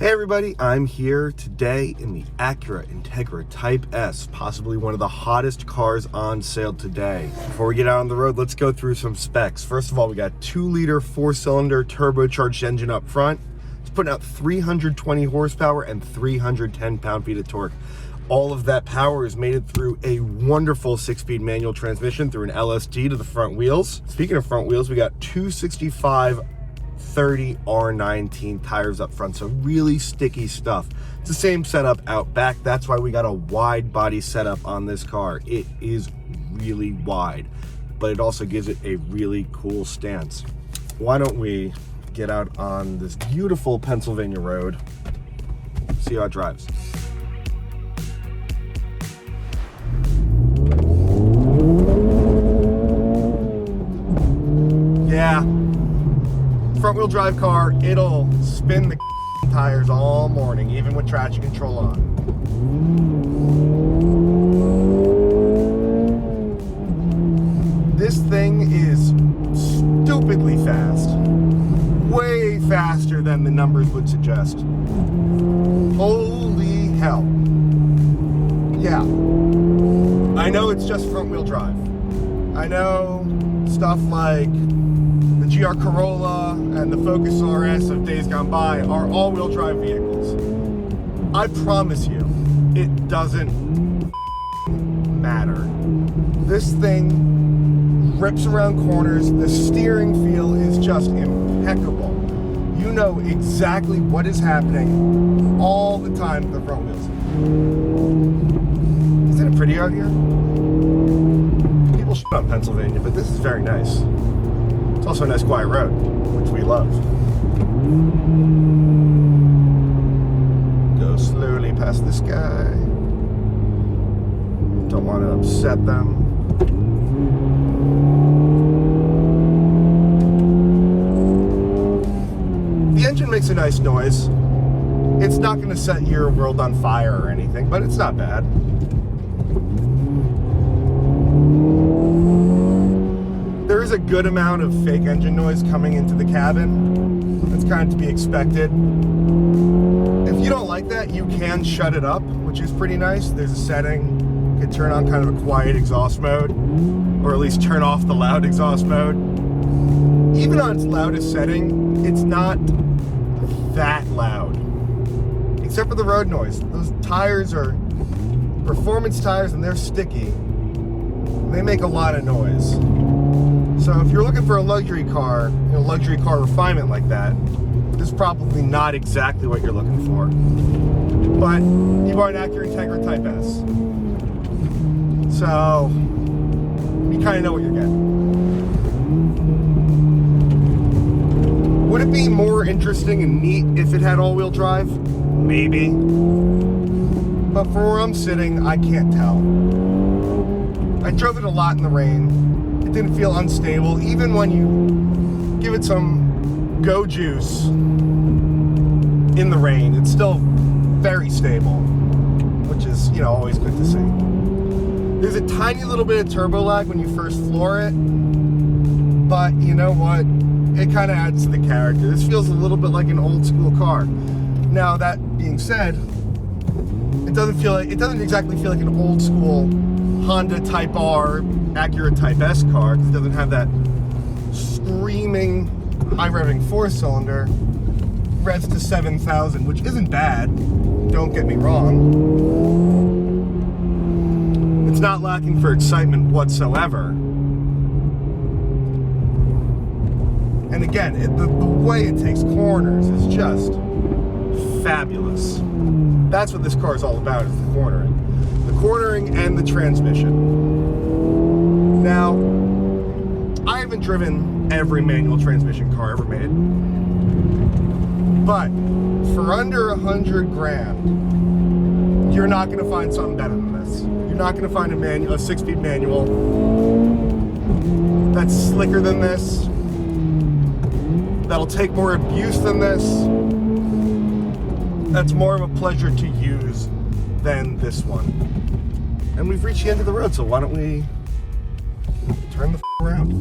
Hey everybody, I'm here today in the Acura Integra Type S, possibly one of the hottest cars on sale today. Before we get out on the road, let's go through some specs. First of all, we got 2-liter 4-cylinder turbocharged engine up front. It's putting out 320 horsepower and 310 pound-feet of torque. All of that power is mated through a wonderful 6-speed manual transmission through an LSD to the front wheels. Speaking of front wheels, we got 265 30 R19 tires up front, so really sticky stuff. It's the same setup out back. That's why we got a wide body setup on this car. It is really wide, but it also gives it a really cool stance. Why don't we get out on this beautiful Pennsylvania road, see how it drives. Yeah, front wheel drive car, it'll spin the tires all morning, even with traction control on. This thing is stupidly fast, way faster than the numbers would suggest. Holy hell. Yeah, I know it's just front wheel drive. I know stuff like the GR Corolla and the Focus RS of days gone by are all-wheel drive vehicles. I promise you, it doesn't matter. This thing rips around corners. The steering feel is just impeccable. You know exactly what is happening all the time with the front wheels. Isn't it pretty out here? People shit on Pennsylvania, but this is very nice. It's also a nice quiet road, which we love. Go slowly past this guy. Don't want to upset them. The engine makes a nice noise. It's not going to set your world on fire or anything, but it's not bad. There is a good amount of fake engine noise coming into the cabin. That's kind of to be expected. If you don't like that, you can shut it up, which is pretty nice. There's a setting. You can turn on kind of a quiet exhaust mode, or at least turn off the loud exhaust mode. Even on its loudest setting, it's not that loud, except for the road noise. Those tires are performance tires and they're sticky. They make a lot of noise. So if you're looking for a luxury car, luxury car refinement like that, this is probably not exactly what you're looking for. But you bought an Acura Integra Type S. So you kind of know what you're getting. Would it be more interesting and neat if it had all-wheel drive? Maybe. But from where I'm sitting, I can't tell. I drove it a lot in the rain. It didn't feel unstable. Even when you give it some go juice in the rain, it's still very stable, which is, always good to see. There's a tiny little bit of turbo lag when you first floor it, but you know what? It kind of adds to the character. This feels a little bit like an old school car. Now, that being said, it doesn't exactly feel like an old school Honda Type R, Acura Type S car, because it doesn't have that screaming high revving 4-cylinder. Revs to 7,000, which isn't bad, don't get me wrong. It's not lacking for excitement whatsoever. And again, the way it takes corners is just fabulous. That's what this car is all about, is the cornering. The cornering and the transmission. Now, I haven't driven every manual transmission car ever made, but for under 100 grand, you're not going to find something better than this. You're not going to find a 6-speed manual that's slicker than this, that'll take more abuse than this, that's more of a pleasure to use than this one. And we've reached the end of the road, so why don't we turn the around.